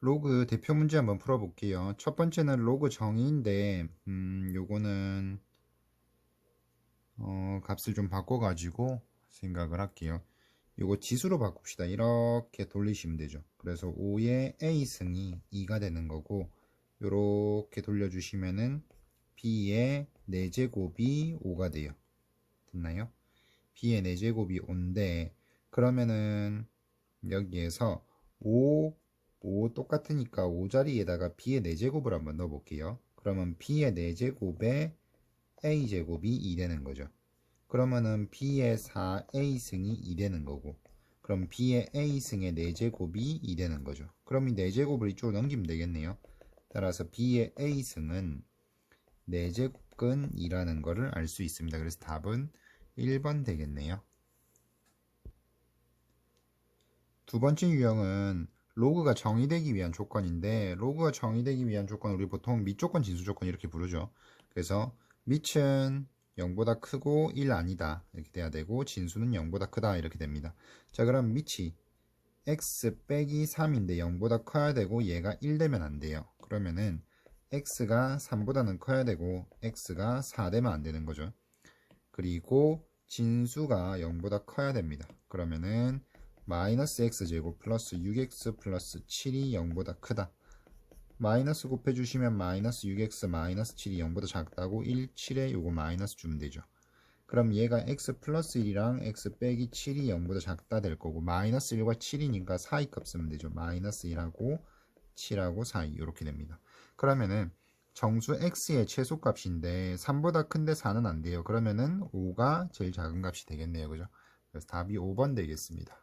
로그 대표 문제 한번 풀어볼게요. 첫 번째는 로그 정의인데, 요거는, 값을 좀 바꿔가지고 생각을 할게요. 요거 지수로 바꿉시다. 이렇게 돌리시면 되죠. 그래서 5의 A승이 2가 되는 거고, 요렇게 돌려주시면은 B의 4제곱이 5가 돼요. 됐나요? B의 4제곱이 5인데, 그러면은 여기에서 5 똑같으니까 5자리에다가 B의 4제곱을 한번 넣어볼게요. 그러면 B의 4제곱에 A제곱이 2 되는 거죠. 그러면은 B의 4A승이 2 되는 거고, 그럼 B의 A승의 4제곱이 2 되는 거죠. 그럼 이 4제곱을 이쪽으로 넘기면 되겠네요. 따라서 B의 A승은 4제곱근 2라는 거를 알 수 있습니다. 그래서 답은 1번 되겠네요. 두 번째 유형은 로그가 정의되기 위한 조건인데, 로그가 정의되기 위한 조건 우리 보통 밑조건 진수 조건 이렇게 부르죠. 그래서 밑은 0보다 크고 1 아니다 이렇게 돼야 되고, 진수는 0보다 크다 이렇게 됩니다. 자, 그럼 밑이 x 빼기 3인데 0보다 커야 되고 얘가 1 되면 안 돼요. 그러면은 x가 3보다는 커야 되고 x가 4 되면 안 되는 거죠. 그리고 진수가 0보다 커야 됩니다. 그러면은 마이너스 x제곱 플러스 6x 플러스 7이 0보다 크다. 마이너스 곱해주시면 마이너스 6x 마이너스 7이 0보다 작다고 1, 7에 요거 마이너스 주면 되죠. 그럼 얘가 x 플러스 1이랑 x 빼기 7이 0보다 작다 될 거고, 마이너스 1과 7이니까 사이 값 쓰면 되죠. 마이너스 1하고 7하고 사이 이렇게 됩니다. 그러면은 정수 x의 최소값인데 3보다 큰데 4는 안 돼요. 그러면은 5가 제일 작은 값이 되겠네요. 그죠? 그래서 답이 5번 되겠습니다.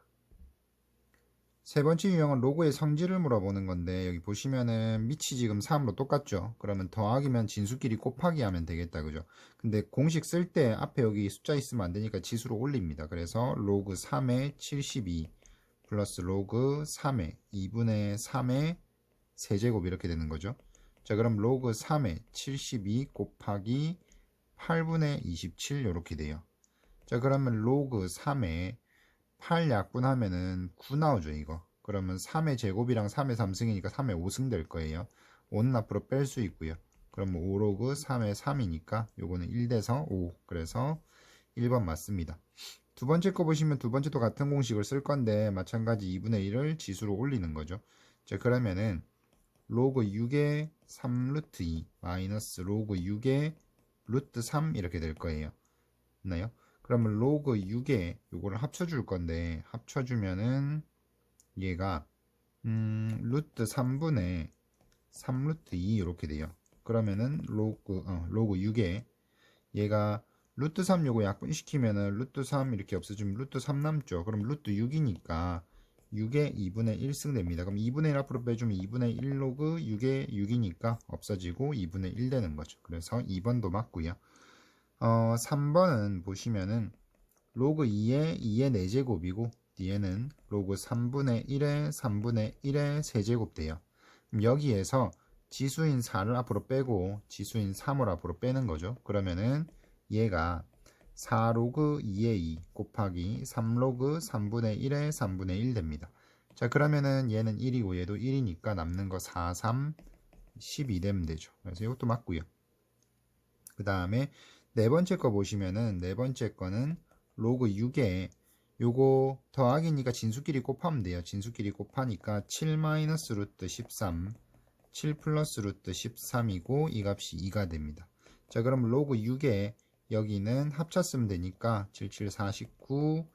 세 번째 유형은 로그의 성질을 물어보는 건데, 여기 보시면은 밑이 지금 3으로 똑같죠. 그러면 더하기면 진수끼리 곱하기 하면 되겠다, 그죠? 근데 공식 쓸 때 앞에 여기 숫자 있으면 안 되니까 지수로 올립니다. 그래서 로그 3의 72 플러스 로그 3의 2분의 3의 세제곱 이렇게 되는 거죠. 자, 그럼 로그 3의 72 곱하기 8분의 27 이렇게 돼요. 자, 그러면 로그 3의 8 약분하면은 9 나오죠, 이거. 그러면 3의 제곱이랑 3의 3승이니까 3의 5승 될 거예요. 5는 앞으로 뺄 수 있고요. 그러면 5로그 3의 3이니까 요거는 1 돼서 5. 그래서 1번 맞습니다. 두 번째 거 보시면 두 번째도 같은 공식을 쓸 건데, 마찬가지 2분의 1을 지수로 올리는 거죠. 자, 그러면은 로그 6의 3 루트 2 마이너스 로그 6의 루트 3 이렇게 될 거예요. 있나요? 그러면 로그 6에 요거를 합쳐줄 건데, 합쳐주면은 얘가 루트 3분의 3 루트 2 이렇게 돼요. 그러면은 로그 6에 얘가 루트 3 요거 약분시키면은 루트 3 이렇게 없어지면 루트 3 남죠. 그럼 루트 6이니까 6에 2분의 1승 됩니다. 그럼 2분의 1 앞으로 빼주면 2분의 1 로그 6에 6이니까 없어지고 2분의 1 되는 거죠. 그래서 2번도 맞고요. 3번은 보시면은 로그 2의 4제곱이고, 뒤에는 로그 3분의 1의 3분의 1의 세제곱 돼요. 그럼 여기에서 지수인 4를 앞으로 빼고 지수인 3을 앞으로 빼는 거죠. 그러면은 얘가 4로그 2의 2 곱하기 3로그 3분의 1의 3분의 1 됩니다. 자, 그러면은 얘는 1이고 얘도 1이니까 남는 거 4, 3, 12 되면 되죠. 그래서 이것도 맞고요. 그 다음에 네 번째 거 보시면은, 네 번째 거는 로그 6에 요거 더하기니까 진수끼리 곱하면 돼요. 진수끼리 곱하니까 7 마이너스 루트 13, 7 플러스 루트 13이고 이 값이 2가 됩니다. 자, 그럼 로그 6에 여기는 합쳤으면 되니까 7, 7, 49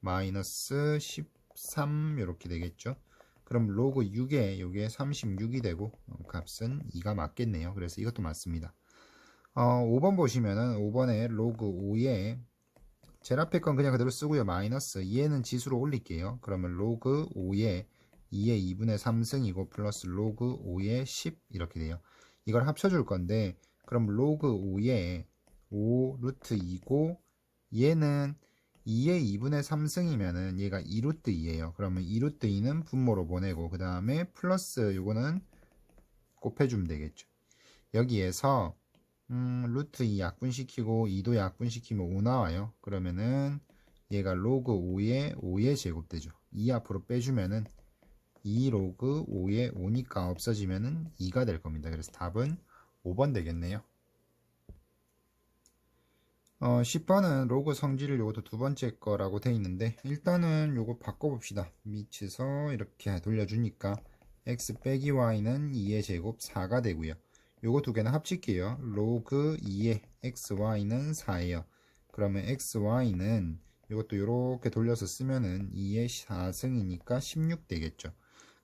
마이너스 13 이렇게 되겠죠. 그럼 로그 6에 요게 36이 되고 값은 2가 맞겠네요. 그래서 이것도 맞습니다. 5번 보시면은 5번에 로그 5에 제일 앞에 건 그냥 그대로 쓰고요. 마이너스 2에는 지수로 올릴게요. 그러면 로그 5에 2의 2분의 3승이고 플러스 로그 5의 10 이렇게 돼요. 이걸 합쳐줄 건데, 그럼 로그 5에 5 루트 2고 얘는 2의 2분의 3승이면은 얘가 2 루트 2예요. 그러면 2 루트 2는 분모로 보내고 그 다음에 플러스 요거는 곱해주면 되겠죠. 여기에서 루트 2 약분시키고 2도 약분시키면 5 나와요. 그러면은 얘가 로그 5의 제곱 되죠. 2 앞으로 빼주면은 2 로그 5의 5니까 없어지면은 2가 될 겁니다. 그래서 답은 5번 되겠네요. 10번은 로그 성질을 요것도 두 번째 거라고 돼 있는데 일단은 요거 바꿔봅시다. 밑에서 이렇게 돌려주니까 x 빼기 y는 2의 제곱 4가 되고요. 요거 두 개는 합칠게요. 로그 2의 xy는 4예요. 그러면 xy는 이것도 이렇게 돌려서 쓰면은 2의 4승이니까 16 되겠죠.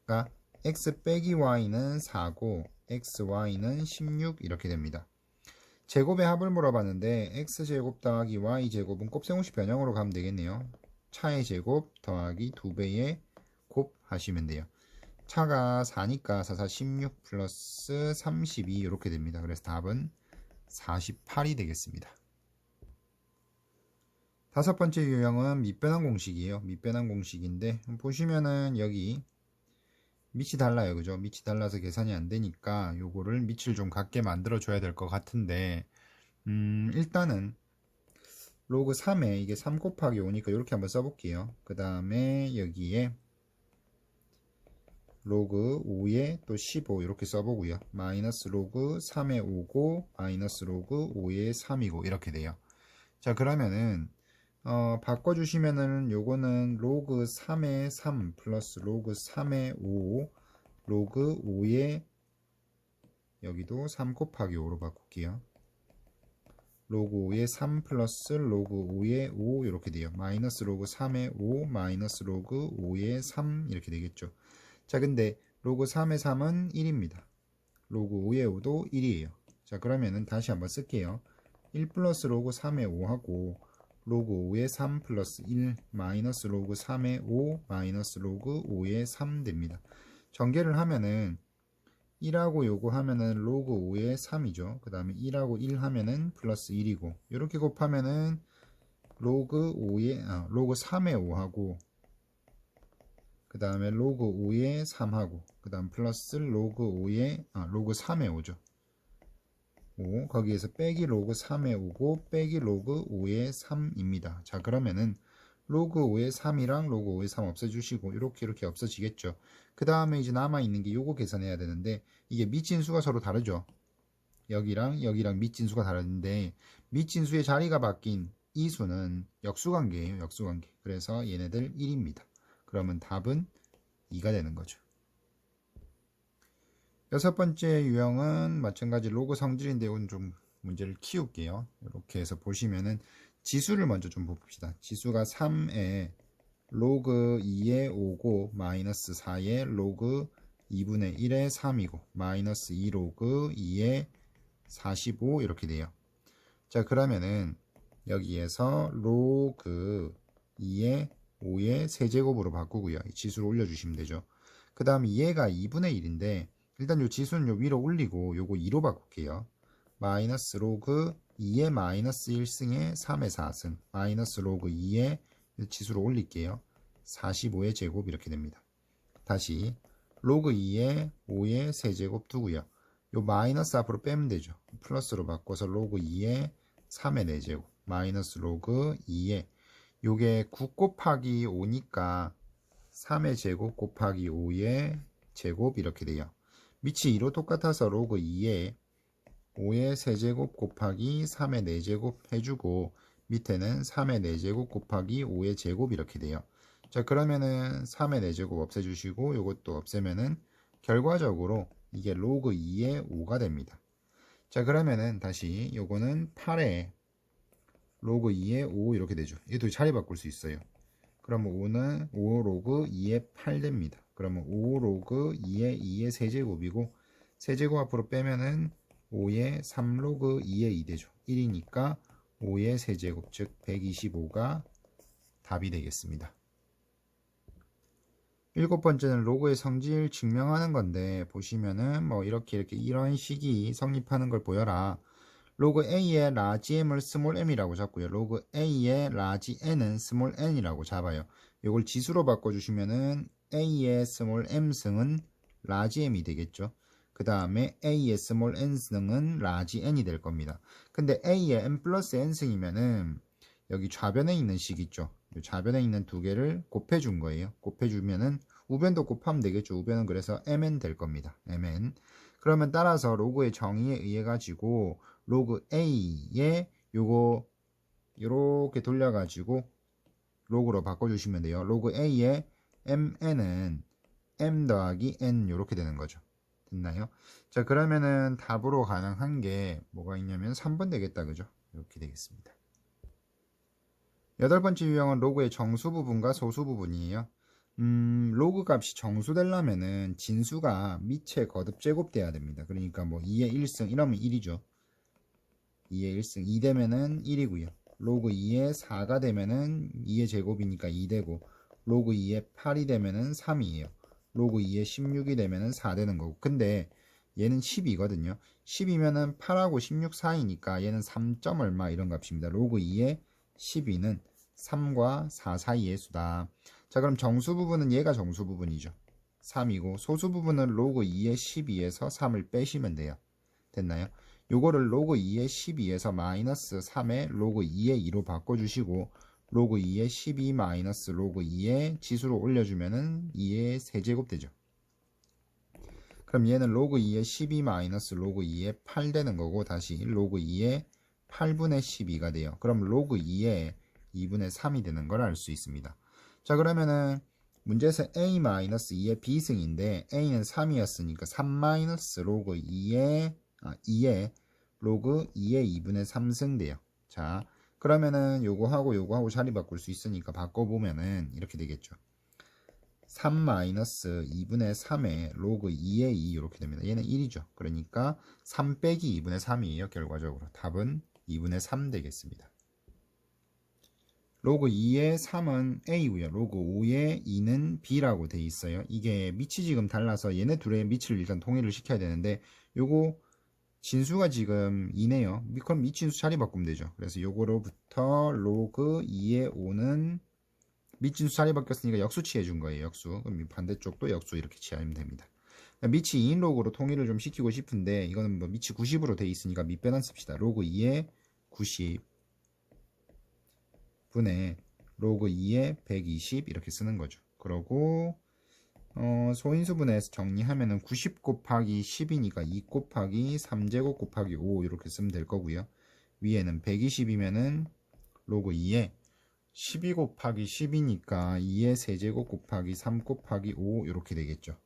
그러니까 x 빼기 y는 4고 xy는 16 이렇게 됩니다. 제곱의 합을 물어봤는데 x제곱 더하기 y제곱은 곱셈공식 변형으로 가면 되겠네요. 차의 제곱 더하기 2배의 곱 하시면 돼요. 차가 4니까 4, 4, 16 플러스 32 이렇게 됩니다. 그래서 답은 48이 되겠습니다. 다섯 번째 유형은 밑변환 공식이에요. 밑변환 공식인데 보시면은 여기 밑이 달라요. 그죠? 밑이 달라서 계산이 안 되니까 요거를 밑을 좀 같게 만들어 줘야 될 것 같은데 일단은 로그 3에 이게 3 곱하기 5니까 이렇게 한번 써볼게요. 그 다음에 여기에 로그 5에 또 15 이렇게 써보고요. 마이너스 로그 3에 5고 마이너스 로그 5에 3이고 이렇게 돼요. 자 그러면은 바꿔주시면은 요거는 로그 3에 3 플러스 로그 3에 5 로그 5에 여기도 3 곱하기 5로 바꿀게요. 로그 5에 3 플러스 로그 5에 5 이렇게 돼요. 마이너스 로그 3에 5 마이너스 로그 5에 3 이렇게 되겠죠. 자 근데 로그 3의 3은 1입니다. 로그 5의 5도 1이에요. 자 그러면은 다시 한번 쓸게요. 1 플러스 로그 3의 5하고 로그 5의 3 플러스 1 마이너스 로그 3의 5 마이너스 로그 5의 3 됩니다. 전개를 하면은 1하고 요거 하면은 로그 5의 3이죠. 그 다음에 1하고 1 하면은 플러스 1이고 이렇게 곱하면은 로그 3의 5하고 그 다음에 로그 5의 3하고 그 다음 플러스 로그 5의 로그 3의 5죠. 5 거기에서 빼기 로그 3의 5고 빼기 로그 5의 3입니다. 자 그러면은 로그 5의 3이랑 로그 5의 3 없애주시고 이렇게 없어지겠죠. 그 다음에 이제 남아있는 게 요거 계산해야 되는데 이게 밑진수가 서로 다르죠. 여기랑 밑진수가 다른데 밑진수의 자리가 바뀐 이 수는 역수관계예요. 역수관계. 그래서 얘네들 1입니다. 그러면 답은 2가 되는 거죠. 여섯 번째 유형은 마찬가지 로그 성질인데 이건 좀 문제를 키울게요. 이렇게 해서 보시면은 지수를 먼저 좀 봅시다. 지수가 3에 로그 2에 5고 마이너스 4에 로그 2분의 1에 3이고 마이너스 2 로그 2에 45 이렇게 돼요. 자 그러면은 여기에서 로그 2에 5의 세제곱으로 바꾸고요. 이 지수를 올려주시면 되죠. 그 다음 얘가 2분의 1인데 일단 요 지수는 요 위로 올리고 요거 2로 바꿀게요. 마이너스 로그 2의 마이너스 1승에 3의 4승 마이너스 로그 2의 지수로 올릴게요. 45의 제곱 이렇게 됩니다. 다시 로그 2의 5의 세제곱 두고요. 요 마이너스 앞으로 빼면 되죠. 플러스로 바꿔서 로그 2의 3의 4제곱 마이너스 로그 2의 요게 9 곱하기 5니까 3의 제곱 곱하기 5의 제곱 이렇게 돼요. 밑이 2로 똑같아서 로그 2에 5의 세제곱 곱하기 3의 4제곱 해주고 밑에는 3의 4제곱 곱하기 5의 제곱 이렇게 돼요. 자 그러면은 3의 4제곱 없애주시고 요것도 없애면은 결과적으로 이게 로그 2의 5가 됩니다. 자 그러면은 다시 요거는 8의 로그 2의 5 이렇게 되죠. 얘도 자리 바꿀 수 있어요. 그러면 5는 5 로그 2의 8 됩니다. 그러면 5 로그 2의 세제곱이고 세제곱 앞으로 빼면은 5의 3 로그 2의 2 되죠. 1이니까 5의 세제곱 즉 125가 답이 되겠습니다. 일곱 번째는 로그의 성질 증명하는 건데 보시면은 뭐 이런 식이 성립하는 걸 보여라. 로그 A의 라지 M을 스몰 m이라고 잡고요. 로그 A의 라지 N은 스몰 n이라고 잡아요. 이걸 지수로 바꿔주시면은 A의 스몰 m 승은 라지 M이 되겠죠. 그 다음에 A의 스몰 n 승은 라지 N이 될 겁니다. 근데 A의 M 플러스 N 승이면은 여기 좌변에 있는 식 있죠. 좌변에 있는 두 개를 곱해준 거예요. 곱해주면은 우변도 곱하면 되겠죠. 우변은 그래서 mn 될 겁니다. mn. 그러면 따라서 로그의 정의에 의해 가지고 로그 a에 요거 요렇게 돌려가지고 로그로 바꿔주시면 돼요. 로그 a의 mn은 m 더하기 n 요렇게 되는 거죠. 됐나요? 자, 그러면은 답으로 가능한 게 뭐가 있냐면 3번 되겠다. 그죠? 이렇게 되겠습니다. 여덟 번째 유형은 로그의 정수 부분과 소수 부분이에요. 로그 값이 정수 되려면은 진수가 밑에 거듭 제곱돼야 됩니다. 그러니까 뭐 2의 1승 이러면 1이죠. 2의 1승 2 되면은 1이고요. 로그 2의 4가 되면은 2의 제곱이니까 2 되고, 로그 2의 8이 되면은 3이에요. 로그 2의 16이 되면은 4 되는 거고. 근데 얘는 10이거든요. 10이면은 8하고 16 사이니까 얘는 3점 얼마 이런 값입니다. 로그 2의 12는 3과 4 사이의 수다. 자, 그럼 정수 부분은 얘가 정수 부분이죠. 3이고, 소수 부분은 로그 2의 12에서 3을 빼시면 돼요. 됐나요? 요거를 로그 2의 12에서 마이너스 3의 로그 2의 2로 바꿔주시고, 로그 2의 12 마이너스 로그 2의 지수로 올려주면은 2의 세제곱 되죠. 그럼 얘는 로그 2의 12 마이너스 로그 2의 8 되는 거고, 다시 로그 2의 8분의 12가 돼요. 그럼 로그 2의 2분의 3이 되는 걸 알 수 있습니다. 자, 그러면은 문제에서 a-2의 b승인데 a는 3이었으니까 3 로그 2의 로그 2의 2분의 3승 돼요. 자, 그러면은 요거하고 자리 바꿀 수 있으니까 바꿔보면은 이렇게 되겠죠. 3 2분의 3의 로그 2의 2 이렇게 됩니다. 얘는 1이죠. 그러니까 3 빼기 2분의 3이에요. 결과적으로 답은 2분의 3 되겠습니다. 로그 2의 3은 a고요. 로그 5의 2는 b라고 돼 있어요. 이게 밑이 지금 달라서 얘네 둘의 밑을 일단 통일을 시켜야 되는데, 요거 진수가 지금 2네요. 그럼 밑진수 자리 바꾸면 되죠. 그래서 요거로부터 로그 2의 5는 밑진수 자리 바뀌었으니까 역수 취해 준 거예요. 역수. 그럼 반대쪽도 역수 이렇게 취하면 됩니다. 밑이 2인 로그로 통일을 좀 시키고 싶은데, 이거는 뭐 밑이 90으로 돼 있으니까 밑변환 씁시다. 로그 2의 90 분의 로그 2의 120 이렇게 쓰는 거죠. 그러고 소인수분해서 정리하면은 90 곱하기 10이니까 2 곱하기 3제곱 곱하기 5 이렇게 쓰면 될 거고요. 위에는 120이면은 로그 2에 12 곱하기 10이니까 2의 세제곱 곱하기 3 곱하기 5 이렇게 되겠죠.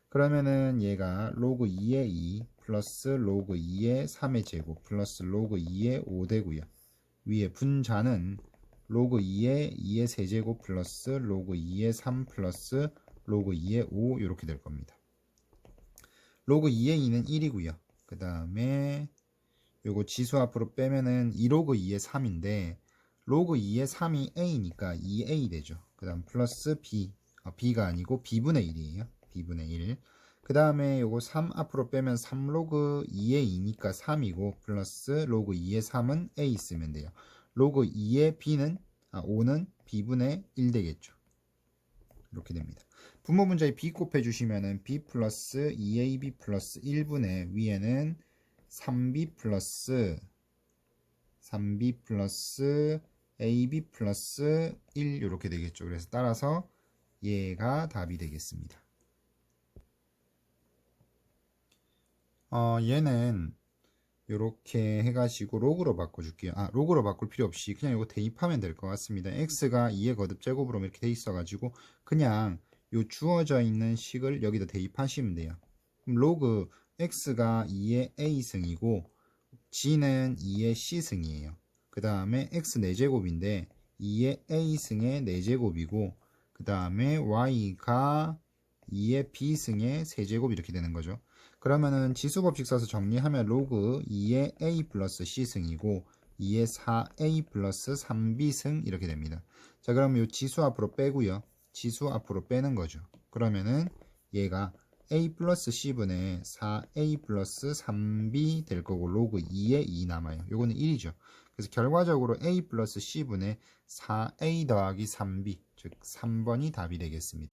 그러면은 얘가 로그 2의 2 플러스 로그 2의 3의 제곱 플러스 로그 2의 5 되고요. 위에 분자는 로그 2의 세제곱 플러스 로그 2의 3 플러스 로그 2의 5 이렇게 될 겁니다. 로그 2의 2는 1이고요. 그 다음에 요거 지수 앞으로 빼면은 2로그 2의 3인데, 로그 2의 3이 a니까 2a 되죠. 그 다음 플러스 b, b가 아니고 b분의 1이에요. b분의 1. 그 다음에 요거 3 앞으로 빼면 3로그 2의 2니까 3이고, 플러스 로그 2의 3은 a 쓰면 돼요. 로그 2의 b는 5는 b분의 1 되겠죠. 이렇게 됩니다. 분모 문자에 b 곱해 주시면은 b 플러스 2ab 플러스 1분의 위에는 3b 플러스 ab 플러스 1 이렇게 되겠죠. 그래서 따라서 얘가 답이 되겠습니다. 얘는 이렇게 해가지고 로그로 바꿔줄게요. 로그로 바꿀 필요 없이 그냥 이거 대입하면 될 것 같습니다. x가 2의 거듭 제곱으로 이렇게 돼 있어가지고 그냥 요 주어져 있는 식을 여기다 대입하시면 돼요. 그럼 로그 x가 2의 a승이고 g는 2의 c승이에요. 그 다음에 x 4제곱인데 2의 a승의 4제곱이고, 그 다음에 y가 2의 b승의 세제곱 이렇게 되는 거죠. 그러면은 지수법칙 써서 정리하면 로그 2의 a 플러스 c승이고 2의 4a 플러스 3b승 이렇게 됩니다. 자, 그러면 이 지수 앞으로 빼고요. 지수 앞으로 빼는 거죠. 그러면은 얘가 a 플러스 c분의 4a 플러스 3b 될 거고, 로그 2의 2 남아요. 요거는 1이죠. 그래서 결과적으로 a 플러스 c분의 4a 더하기 3b, 즉 3번이 답이 되겠습니다.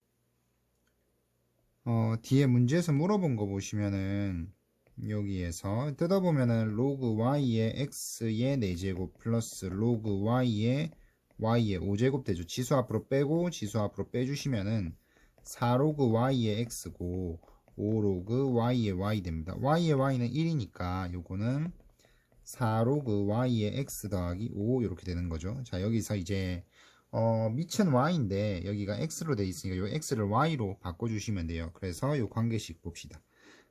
뒤에 문제에서 물어본 거 보시면은 여기에서 뜯어보면은 로그 y의 x의 4제곱 플러스 로그 y의 y의 5제곱 되죠. 지수 앞으로 빼고 지수 앞으로 빼주시면은 4로그 y의 x고 5로그 y의 y 됩니다. y의 y는 1이니까 요거는 4로그 y의 x 더하기 5 이렇게 되는 거죠. 자, 여기서 이제 밑은 y인데 여기가 x로 돼 있으니까 요 x를 y로 바꿔주시면 돼요. 그래서 요 관계식 봅시다.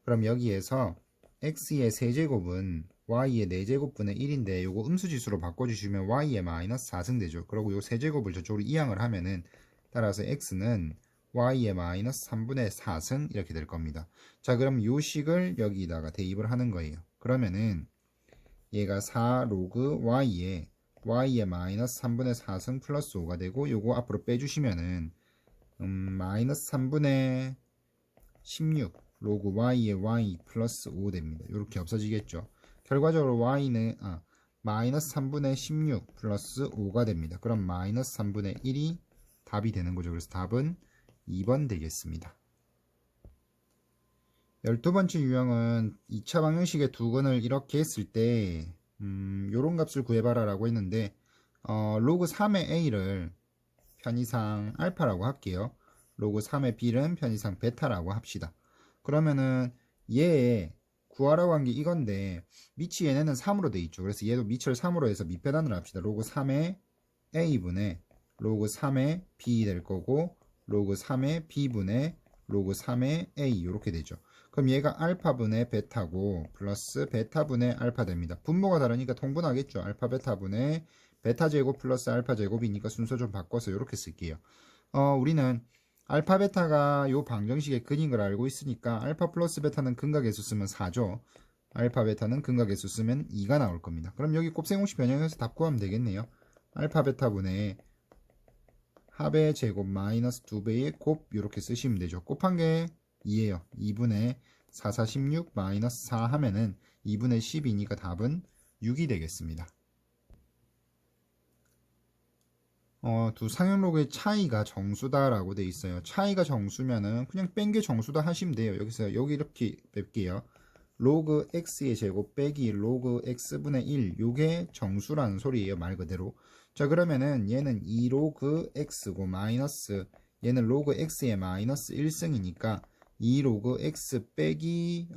그럼 여기에서 x의 세제곱은 y의 4제곱분의 1인데 요거 음수지수로 바꿔주시면 y의 마이너스 4승 되죠. 그리고 요 세제곱을 저쪽으로 이항을 하면은 따라서 x는 y의 마이너스 3분의 4승 이렇게 될 겁니다. 자, 그럼 요 식을 여기다가 대입을 하는 거예요. 그러면은 얘가 4 로그 y의 마이너스 3분의 4승 플러스 5가 되고 요거 앞으로 빼주시면은 마이너스 3분의 16 로그 y의 y 플러스 5 됩니다. 이렇게 없어지겠죠. 결과적으로 y는 마이너스 3분의 16 플러스 5가 됩니다. 그럼 마이너스 3분의 1이 답이 되는 거죠. 그래서 답은 2번 되겠습니다. 12번째 유형은 2차 방정식의 두근을 이렇게 했을 때 요런 값을 구해봐라 라고 했는데 로그 3의 a를 편의상 알파라고 할게요. 로그 3의 b는 편의상 베타라고 합시다. 그러면은 얘 구하라고 한 게 이건데 밑이 얘네는 3으로 돼 있죠. 그래서 얘도 밑을 3으로 해서 밑배단을 합시다. 로그 3의 a분의 로그 3의 b 될 거고 로그 3의 b분의 로그 3의 a 이렇게 되죠. 그럼 얘가 알파분의 베타고 플러스 베타분의 알파 됩니다. 분모가 다르니까 통분하겠죠. 알파 베타분의 베타 제곱 플러스 알파 제곱이니까 순서 좀 바꿔서 이렇게 쓸게요. 우리는 알파 베타가 요 방정식의 근인 걸 알고 있으니까 알파 플러스 베타는 근각계수 쓰면 4죠. 알파 베타는 근각계수 쓰면 2가 나올 겁니다. 그럼 여기 곱셈공식 변형해서 답 구하면 되겠네요. 알파 베타분의 합의 제곱 마이너스 2배의 곱 이렇게 쓰시면 되죠. 곱한 게 2예요. 2분의 4, 4, 16 마이너스 4 하면은 2분의 10이니까 답은 6이 되겠습니다. 두 상형로그의 차이가 정수다라고 돼 있어요. 차이가 정수면은 그냥 뺀 게 정수다 하시면 돼요. 여기 이렇게 뺄게요. 로그 x의 제곱 빼기 로그 x분의 1 요게 정수라는 소리예요. 말 그대로. 자, 그러면은 얘는 2로그 x고 마이너스 얘는 로그 x의 마이너스 1승이니까 2로그 x 빼기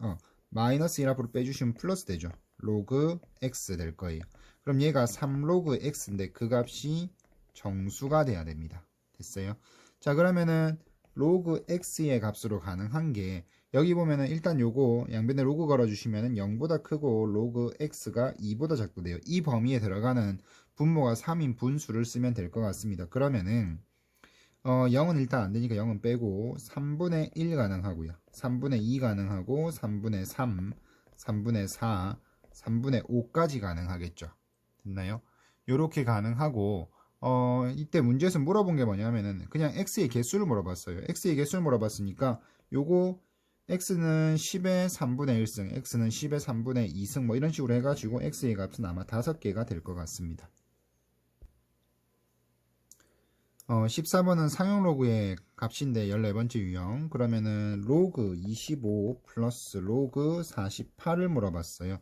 마이너스 1 앞으로 빼주시면 플러스 되죠. 로그 x 될 거예요. 그럼 얘가 3로그 x인데 그 값이 정수가 돼야 됩니다. 됐어요? 자, 그러면은 로그 x의 값으로 가능한 게 여기 보면은 일단 요거 양변에 로그 걸어주시면은 0보다 크고 로그 x가 2보다 작도 돼요. 이 범위에 들어가는 분모가 3인 분수를 쓰면 될 것 같습니다. 그러면은 0은 일단 안 되니까 0은 빼고 3분의 1 가능하고요. 3분의 2 가능하고 3분의 3, 3분의 4, 3분의 5까지 가능하겠죠. 됐나요? 요렇게 가능하고 이때 문제에서 물어본 게 뭐냐면은 그냥 x의 개수를 물어봤어요. x의 개수를 물어봤으니까 요거 x는 10의 3분의 1승, x는 10의 3분의 2승 뭐 이런 식으로 해가지고 x의 값은 아마 5개가 될 것 같습니다. 14번은 상용로그의 값인데 14번째 유형. 그러면은 로그 25 플러스 로그 48을 물어봤어요.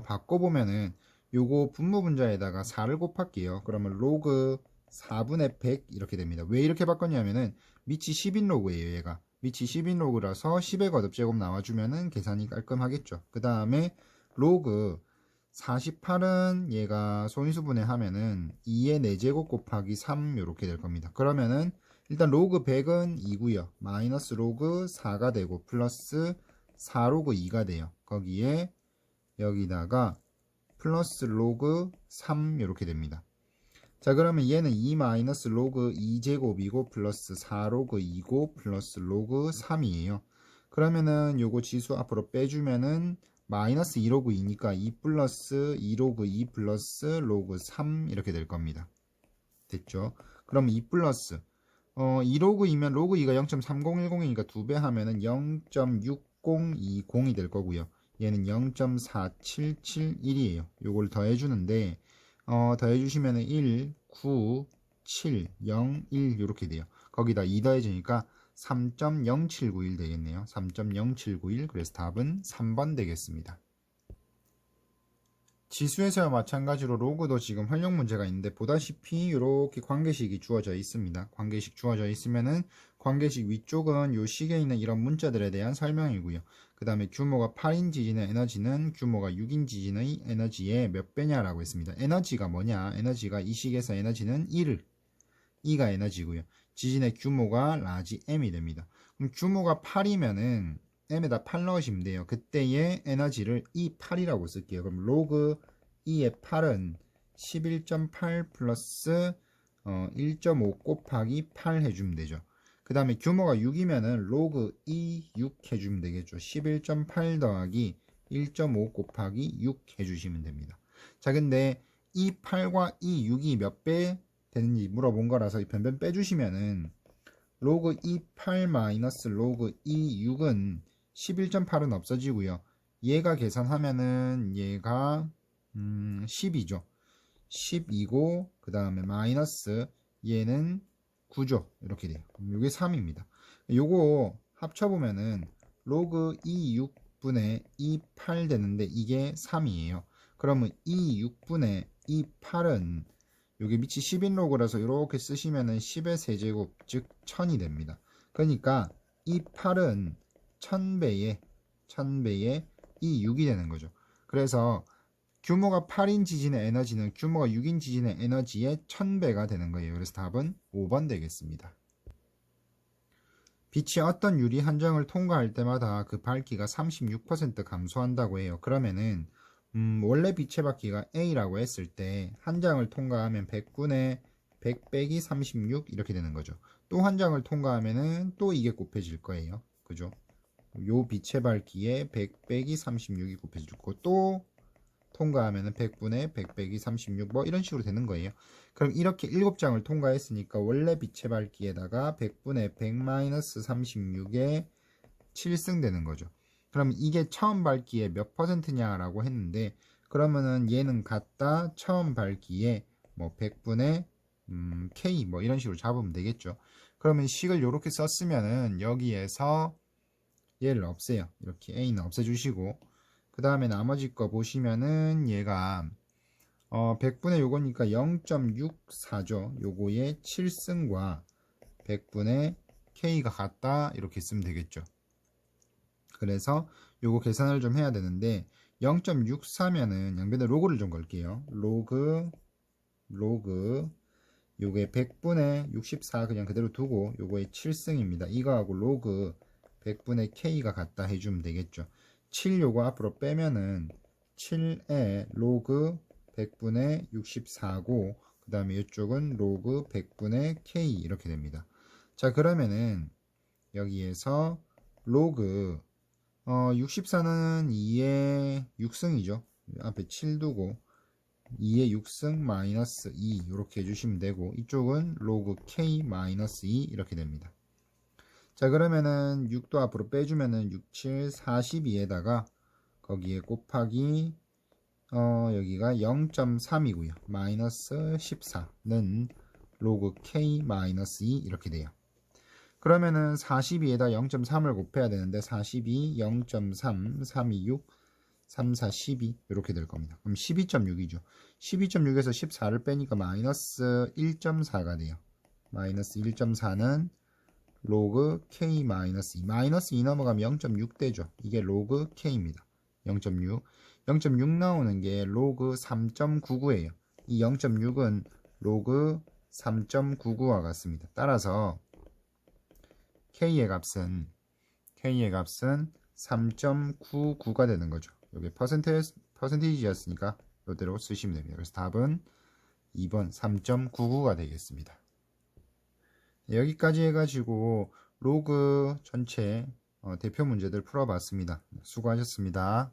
바꿔보면은 요거 분모분자에다가 4를 곱할게요. 그러면 로그 4분의 100 이렇게 됩니다. 왜 이렇게 바꿨냐면은 밑이 10인 로그예요. 얘가 밑이 10인 로그라서 10의 거듭제곱 나와주면은 계산이 깔끔하겠죠. 그 다음에 로그 48은 얘가 소인수분해 하면은 2의 4제곱 곱하기 3 이렇게 될 겁니다. 그러면은 일단 로그 100은 2고요. 마이너스 로그 4가 되고 플러스 4 로그 2가 돼요. 거기에 여기다가 플러스 로그 3 이렇게 됩니다. 자, 그러면 얘는 2 마이너스 로그 2제곱이고 플러스 4 로그 2고 플러스 로그 3이에요. 그러면은 요거 지수 앞으로 빼주면은 마이너스 2 로그 2니까 2 플러스 2 로그 2 플러스 로그 3 이렇게 될 겁니다. 됐죠? 그럼 2 플러스 2 로그 2면 로그 2가 0.3010이니까 2배 하면은 0.6020이 될 거고요. 얘는 0.4771이에요. 요걸 더해주는데 더해주시면은 1, 9, 7, 0, 1 이렇게 돼요. 거기다 2 더해주니까 3.0791 되겠네요. 3.0791 그래서 답은 3번 되겠습니다. 지수에서와 마찬가지로 로그도 지금 활용 문제가 있는데 보다시피 이렇게 관계식이 주어져 있습니다. 관계식 주어져 있으면은 관계식 위쪽은 요 식에 있는 이런 문자들에 대한 설명이고요. 그 다음에 규모가 8인 지진의 에너지는 규모가 6인 지진의 에너지의 몇 배냐라고 했습니다. 에너지가 뭐냐? 에너지가 이 식에서 에너지는 2가 에너지고요. 지진의 규모가 라지 m이 됩니다. 그럼 규모가 8이면은 m에다 8 넣으시면 돼요. 그때의 에너지를 E8이라고 쓸게요. 그럼 로그 E의 8은 11.8 플러스 1.5 곱하기 8 해주면 되죠. 그 다음에 규모가 6이면은 로그 E6 해주면 되겠죠. 11.8 더하기 1.5 곱하기 6 해주시면 됩니다. 자, 근데 E8과 E6이 몇 배 되는지 물어본 거라서 이 변변 빼주시면은 로그 E8 마이너스 로그 E6은 11.8은 없어지고요. 얘가 계산하면은 얘가 10이죠. 10이고 그 다음에 마이너스 얘는 9죠. 이렇게 돼요. 이게 3입니다. 요거 합쳐보면은 로그 E6분의 E8 되는데 이게 3이에요. 그러면 E6분의 E8은 여기 밑이 10인 로그라서 이렇게 쓰시면은 10의 세제곱 즉 1000이 됩니다. 그러니까 E8은 1000배의 E6이 되는 거죠. 그래서 규모가 8인 지진의 에너지는 규모가 6인 지진의 에너지의 1000배가 되는 거예요. 그래서 답은 5번 되겠습니다. 빛이 어떤 유리 한정을 통과할 때마다 그 밝기가 36% 감소한다고 해요. 그러면은 원래 빛의 밝기가 A라고 했을 때 한 장을 통과하면 100분의 100 빼기 36 이렇게 되는 거죠. 또 한 장을 통과하면은 또 이게 곱해질 거예요. 그죠? 요 빛의 밝기에 100 빼기 36이 곱해지고 또 통과하면은 100분의 100 빼기 36 뭐 이런 식으로 되는 거예요. 그럼 이렇게 7장을 통과했으니까 원래 빛의 밝기에다가 100분의 100 마이너스 36에 7승 되는 거죠. 그럼 이게 처음 밝기에 몇 퍼센트냐라고 했는데 그러면은 얘는 같다 처음 밝기에 뭐 100분의 K 뭐 이런 식으로 잡으면 되겠죠. 그러면 식을 이렇게 썼으면은 여기에서 얘를 없애요. 이렇게 A는 없애주시고 그 다음에 나머지 거 보시면은 얘가 100분의 요거니까 0.64죠. 요거의 7승과 100분의 K가 같다 이렇게 쓰면 되겠죠. 그래서 요거 계산을 좀 해야 되는데 0.64면은 양변에 로그를 좀 걸게요. 로그 요게 100분의 64 그냥 그대로 두고 요거의 7승입니다. 이거하고 로그 100분의 K가 같다 해주면 되겠죠. 7 요거 앞으로 빼면은 7에 로그 100분의 64고 그 다음에 이쪽은 로그 100분의 K 이렇게 됩니다. 자, 그러면은 여기에서 로그 64는 2의 6승이죠. 앞에 7 두고 2의 6승 마이너스 2 이렇게 해주시면 되고 이쪽은 로그 K 마이너스 2 이렇게 됩니다. 자, 그러면은 6도 앞으로 빼주면은 6, 7, 42에다가 거기에 곱하기 여기가 0.3이고요. 마이너스 14는 로그 K 마이너스 2 이렇게 돼요. 그러면은 42에다 0.3을 곱해야 되는데 42, 0.3, 326, 34, 12 이렇게 될 겁니다. 그럼 12.6이죠. 12.6에서 14를 빼니까 마이너스 1.4가 돼요. 마이너스 1.4는 로그 K 마이너스 2. 마이너스 2 넘어가면 0.6 되죠. 이게 로그 K입니다. 0.6. 0.6 나오는 게 로그 3.99예요. 이 0.6은 로그 3.99와 같습니다. 따라서 K의 값은 3.99가 되는 거죠. 여기 퍼센테이지였으니까 이대로 쓰시면 됩니다. 그래서 답은 2번 3.99가 되겠습니다. 여기까지 해가지고 로그 전체 대표 문제들 풀어봤습니다. 수고하셨습니다.